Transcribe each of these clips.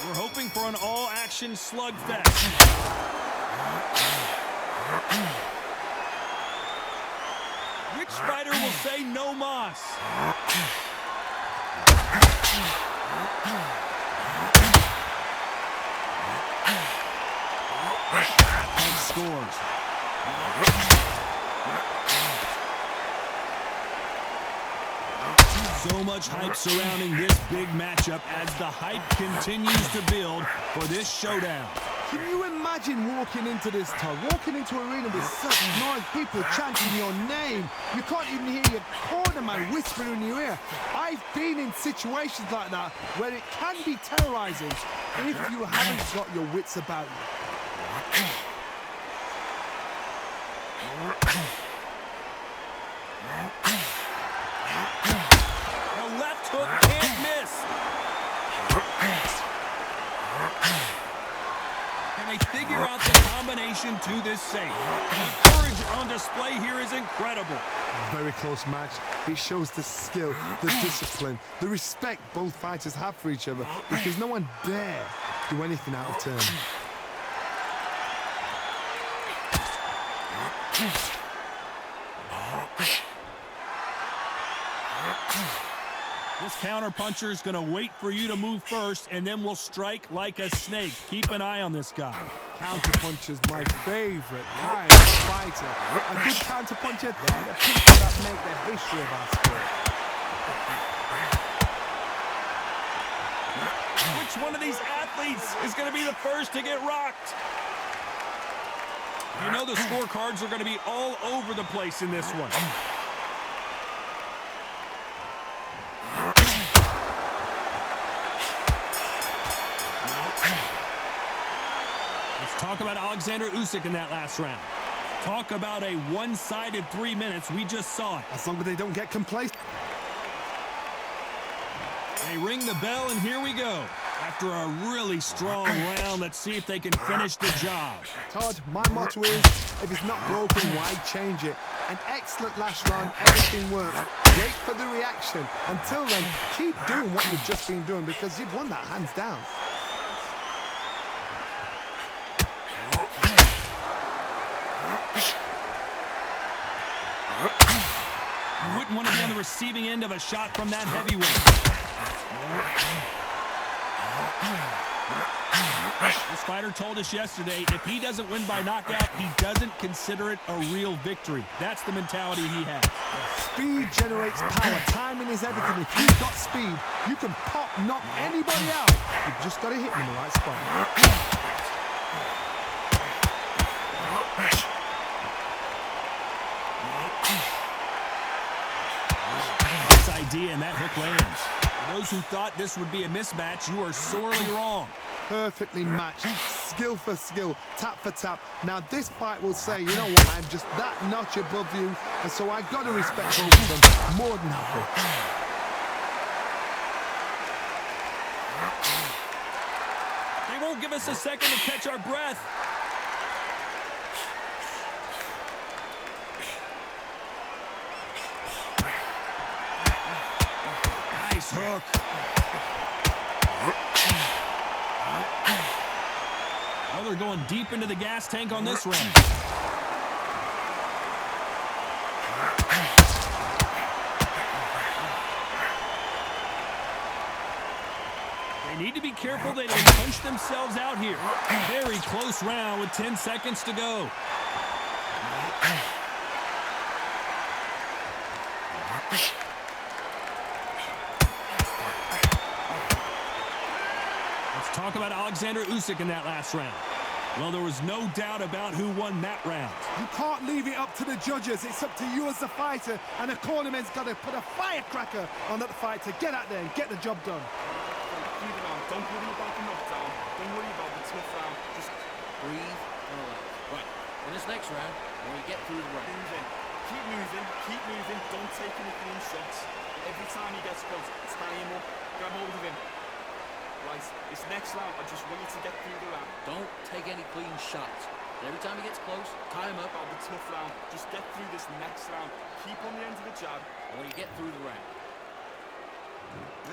We're hoping for an all-action slugfest. Which fighter will say no mas? And scores. So much hype surrounding this big matchup as the hype continues to build for this showdown. Can you imagine walking into this, Todd? Walking into an arena with such noise, people chanting your name. You can't even hear your cornerman whispering in your ear. I've been in situations like that where it can be terrorizing if you haven't got your wits about you. The left hook can't miss. And they figure out the combination to this save. The courage on display here is incredible. Very close match. It shows the skill, the discipline, the respect both fighters have for each other, because no one dare do anything out of turn. This counter-puncher is going to wait for you to move first, and then will strike like a snake. Keep an eye on this guy. Counter-puncher's my favorite kind of fighter. A good counter-puncher, they're the people that make the history of our sport. Which one of these athletes is going to be the first to get rocked? You know the scorecards are going to be all over the place in this one. Let's talk about Alexander Usyk in that last round. Talk about a one-sided 3 minutes. We just saw it. As long as they don't get complacent. They ring the bell, and here we go. After a really strong round, let's see if they can finish the job. Todd, my motto is, if it's not broken, why change it? An excellent last round, everything worked. Wait for the reaction. Until then, keep doing what you've just been doing, because you've won that hands down. You wouldn't want to be on the receiving end of a shot from that heavyweight. This fighter told us yesterday, if he doesn't win by knockout, he doesn't consider it a real victory. That's the mentality he has. Speed generates power. Timing is everything. If you've got speed, you can knock anybody out. You've just got to hit them in the right spot. And that hook lands. For those who thought this would be a mismatch, you are sorely wrong. Perfectly matched, skill for skill, tap for tap. Now this fight will say, you know what, I'm just that notch above you, and so I've got to respect both of them more than happy. They won't give us a second to catch our breath. Nice hook. Well, they're going deep into the gas tank on this round. They need to be careful they don't punch themselves out here. Very close round with 10 seconds to go. Talk about Alexander Usyk in that last round. Well, there was no doubt about who won that round. You can't leave it up to the judges. It's up to you as the fighter, and the cornerman's got to put a firecracker on that fight to get out there and get the job done. Don't worry about the knockdown. Don't worry about the tough round. Just breathe and relax. Right. In this next round, when you get through the round, keep moving. Don't take any clean shots. Every time he gets close, tie him up, grab hold of him. Right, this next round, I just want you to get through the round. Don't take any clean shots. And every time he gets close, tie him up. About the tough round, just get through this next round. Keep on the end of the jab. And when you get through the round.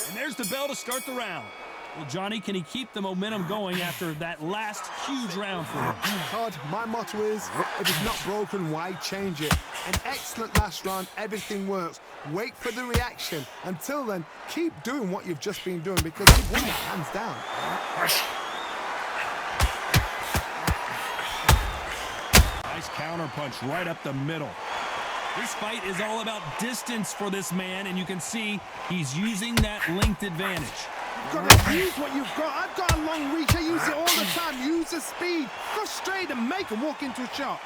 And there's the bell to start the round. Well, Johnny, can he keep the momentum going after that last huge round for him? Todd, my motto is, if it's not broken, why change it? An excellent last round, everything works. Wait for the reaction. Until then, keep doing what you've just been doing because you've won it hands down. Nice counter punch right up the middle. This fight is all about distance for this man, and you can see he's using that length advantage. You've got to use what you've got. I've got a long reach. I use it all the time. Use the speed. Go straight and make him walk into a shot.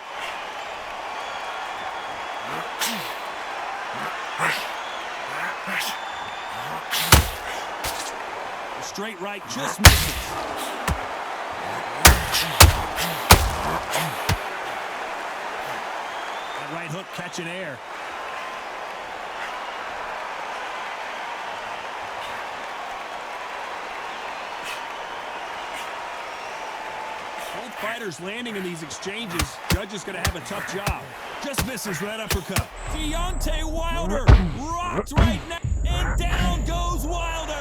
The straight right just misses. That right hook catching air. Both fighters landing in these exchanges. Judge is going to have a tough job. Just misses with that uppercut. Deontay Wilder rocked right now, and down goes Wilder.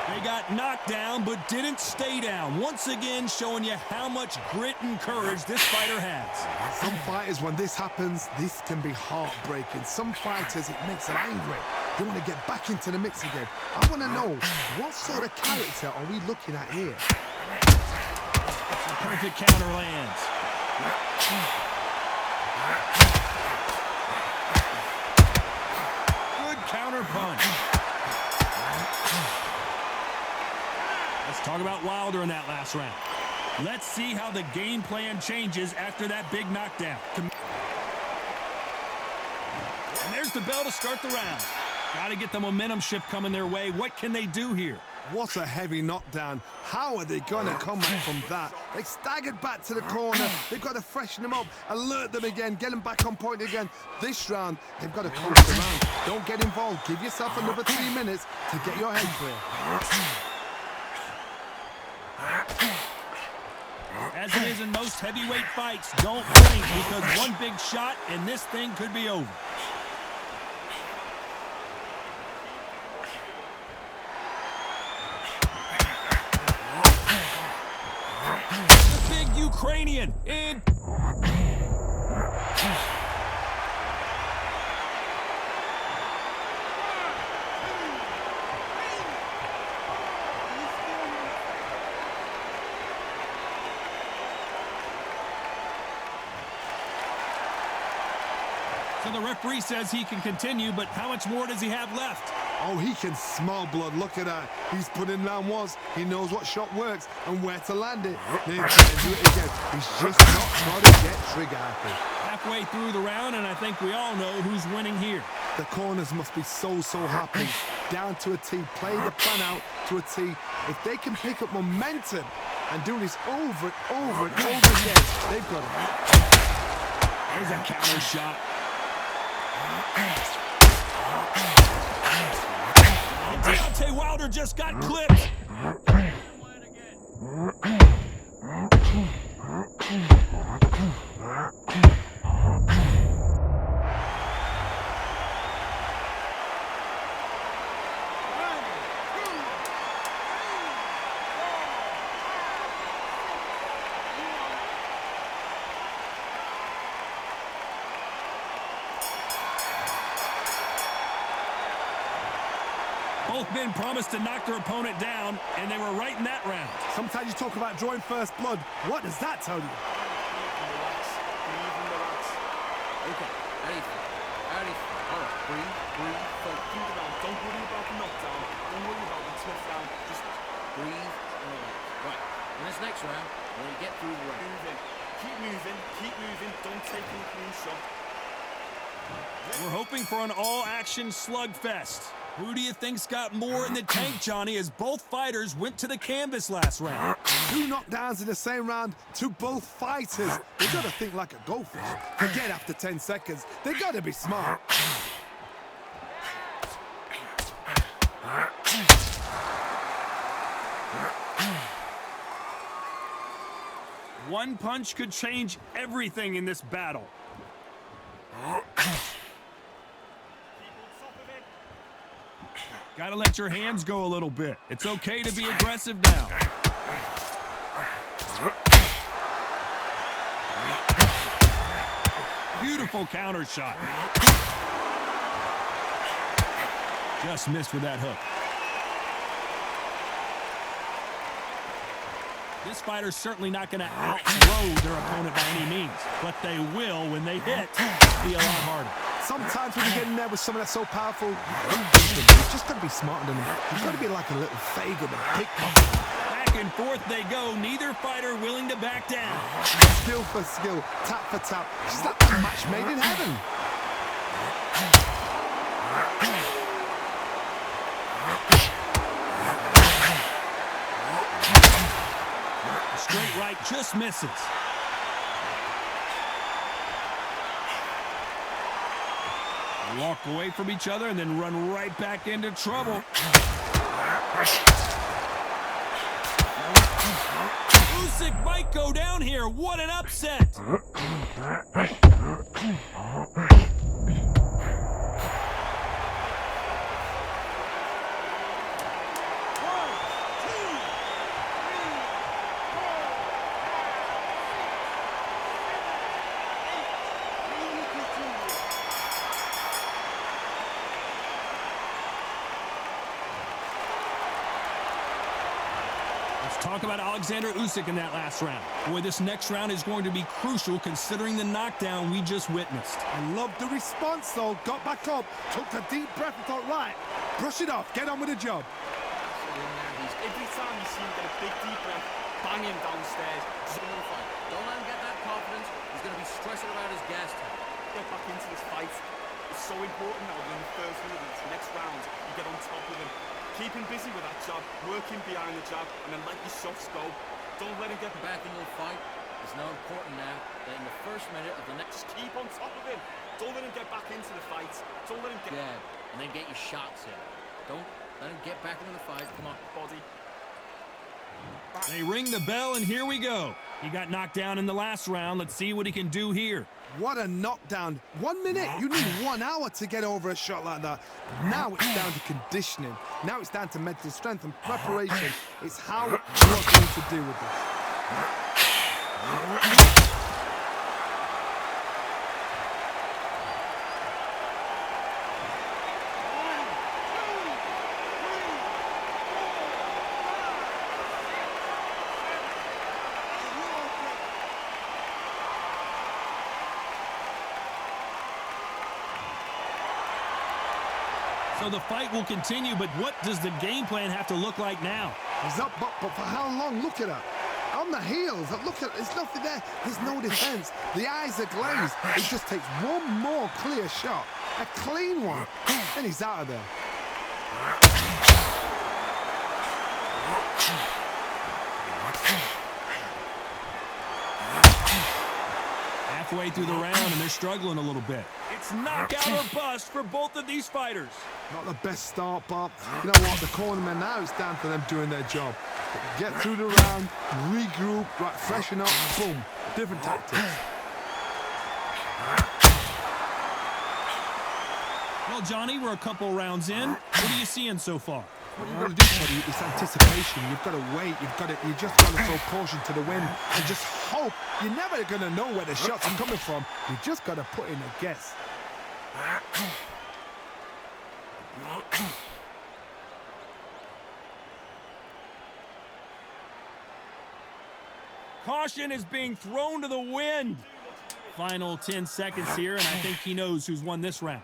They got knocked down, but didn't stay down. Once again, showing you how much grit and courage this fighter has. Some fighters, when this happens, this can be heartbreaking. Some fighters, it makes them angry. They want to get back into the mix again. I want to know, what sort of character are we looking at here? Perfect counter lands. Good counter punch. Let's talk about Wilder in that last round. Let's see how the game plan changes after that big knockdown. And there's the bell to start the round. Got to get the momentum shift coming their way. What can they do here? What a heavy knockdown. How are they going to come back from that? They staggered back to the corner. They've got to freshen them up, alert them again, get them back on point again. This round, they've got to close the round. Don't get involved. Give yourself another 3 minutes to get your head clear. As it is in most heavyweight fights, don't blink because one big shot and this thing could be over. The big Ukrainian in. So the referee says he can continue, but how much more does he have left? Oh, he can smell blood. Look at that. He's put in round ones. He knows what shot works and where to land it. Then he can do it again. He's just not trying to get trigger happy. Halfway through the round, and I think we all know who's winning here. The corners must be so happy. Down to a T. Play the plan out to a T. If they can pick up momentum and do this over and over and over again, they've got it. There's a counter shot. Deontay Wilder just got clipped. Both men promised to knock their opponent down, and they were right in that round. Sometimes you talk about drawing first blood. What does that tell you? Relax. Okay, how do you feel? How do you feel? All right, breathe, focus. Think about it. Don't worry about the knockdown. Don't worry about the tough round. Just Breathe and relax. Right, in this next round, we're going to get through the round. moving. Keep moving. Keep moving. Don't take any clean shot. We're hoping for an all-action slugfest. Who do you think's got more in the tank, Johnny, as both fighters went to the canvas last round? 2 knockdowns in the same round to both fighters. They got to think like a goldfish. Forget after 10 seconds. They got to be smart. One punch could change everything in this battle. Gotta let your hands go a little bit. It's okay to be aggressive now. Beautiful counter shot. Just missed with that hook. This fighter's certainly not going to outthrow their opponent by any means, but they will, when they hit, be a lot harder. Sometimes when you get in there with someone that's so powerful, you've just got to be smarter than them. You've got to be like a little Fagin, a pickpocket. Back and forth they go, neither fighter willing to back down. Skill for skill, tap for tap. It's like a match made in heaven. Straight right just misses. They walk away from each other and then run right back into trouble. Usyk might go down here. What an upset! Talk about Alexander Usyk in that last round. Boy, this next round is going to be crucial considering the knockdown we just witnessed. I love the response, though. Got back up, took a deep breath and thought, right, brush it off, get on with the job. Every time you see him get a big deep breath, bang him downstairs. Just another fight. Don't let him get that confidence. He's going to be stressing about his gas tank. Get back into this fight. It's so important now in the first minute, next round, you get on top of him. Keep him busy with that jab, work him behind the jab, and then let your shots go. Don't let him get Back into the fight. It's now important now that in the first minute of the next keep on top of him. Don't let him get back into the fight. Don't let him get jab, and then get your shots in. Don't let him get back into the fight. Come on. body. They ring the bell, and here we go. He got knocked down in the last round. Let's see what he can do here. What a knockdown. 1 minute, you need 1 hour to get over a shot like that. Now it's down to conditioning. Now it's down to mental strength and preparation. It's how you're going to deal with this. So the fight will continue, but what does the game plan have to look like now? He's up, but for how long? Look at her. On the heels, look at, there's nothing there. There's no defense. The eyes are glazed. It just takes one more clear shot. A clean one. And he's out of there. Halfway through the round, and they're struggling a little bit. It's knockout or bust for both of these fighters. Not the best start, Bob. You know what? The cornermen now, it's down to them doing their job. Get through the round, regroup, right, freshen up, boom. Different tactics. Well, Johnny, we're a couple rounds in. What are you seeing so far? What you've got to do, Teddy, is anticipation. You've got to wait. You just got to throw caution to the wind and just hope. You're never going to know where the shots are coming from. You just got to put in a guess. Caution is being thrown to the wind. Final 10 seconds here, and I think he knows who's won this round.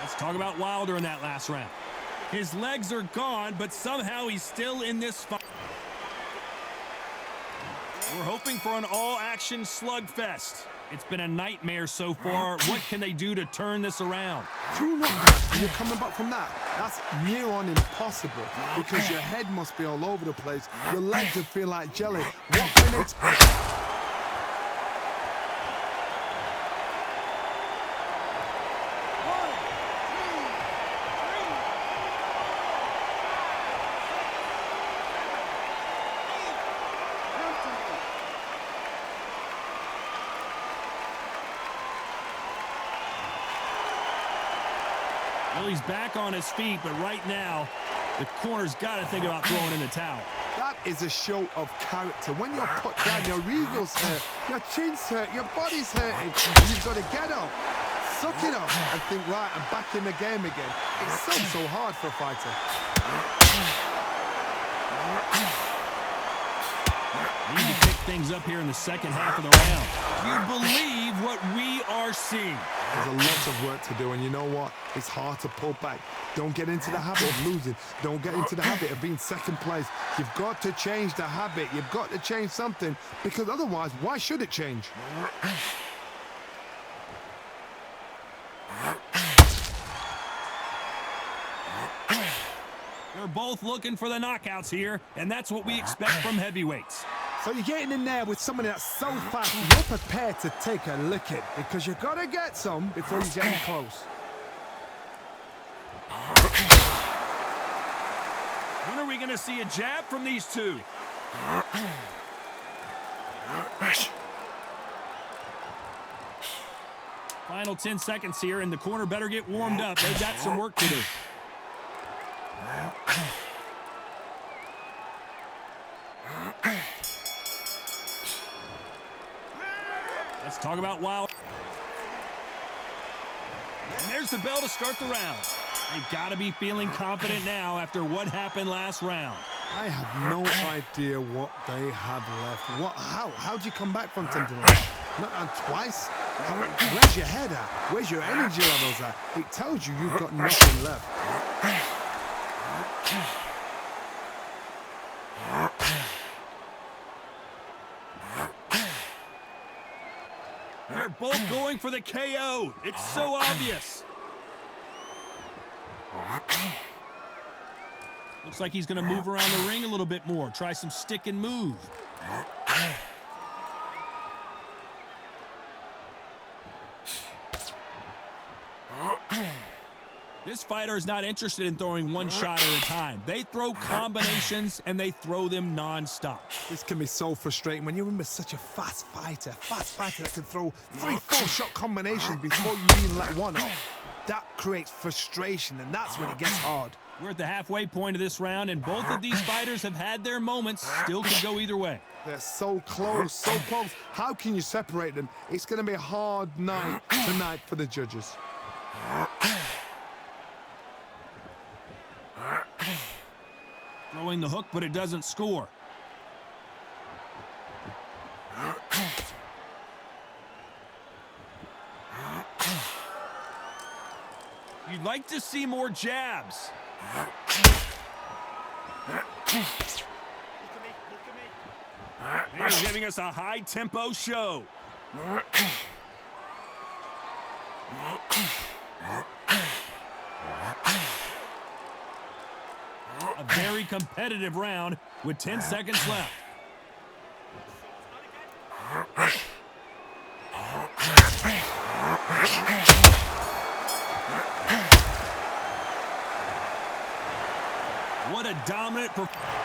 Let's talk about Wilder in that last round. His legs are gone, but somehow he's still in this fight. We're hoping for an all-action slugfest. It's been a nightmare so far. What can they do to turn this around? 2 knockouts, and you're coming back from that. That's near on impossible because your head must be all over the place. Your legs would feel like jelly. What can they expect? Well, he's back on his feet, but right now, the corner's got to think about throwing in the towel. That is a show of character. When you're put down, your ego's hurt, your chin's hurt, your body's hurting. You've got to get up, suck it up, and think, right, I'm back in the game again. It's so hard for a fighter. We need to pick things up here in the second half of the round. Do you believe what we are seeing? There's a lot of work to do, and you know what? It's hard to pull back. Don't get into the habit of losing. Don't get into the habit of being second place. You've got to change the habit. You've got to change something, because otherwise, why should it change? They're both looking for the knockouts here, and that's what we expect from heavyweights. So you're getting in there with somebody that's so fast, you're prepared to take a licking, because you've got to get some before you get in close. When are we going to see a jab from these two? Final 10 seconds here, and the corner better get warmed up. They've got some work to do. Let's talk about Wilder. And there's the bell to start the round. They've got to be feeling confident now after what happened last round. I have no idea what they have left. How do you come back from something like that? Not twice? Where's your head at? Where's your energy levels at? It tells you you've got nothing left. They're both going for the KO. It's so obvious. Looks like he's going to move around the ring a little bit more. Try some stick and move. This fighter is not interested in throwing one shot at a time. They throw combinations, and they throw them non-stop. This can be so frustrating when you're in with such a fast fighter that can throw 3-4 shot combinations before you even let one off. That creates frustration, and that's when it gets hard. We're at the halfway point of this round, and both of these fighters have had their moments. Still could go either way. They're so close, so close. How can you separate them? It's going to be a hard night tonight for the judges. Throwing the hook, but it doesn't score. You'd like to see more jabs. They're giving us a high-tempo show. A very competitive round with 10 seconds left. What a dominant performance.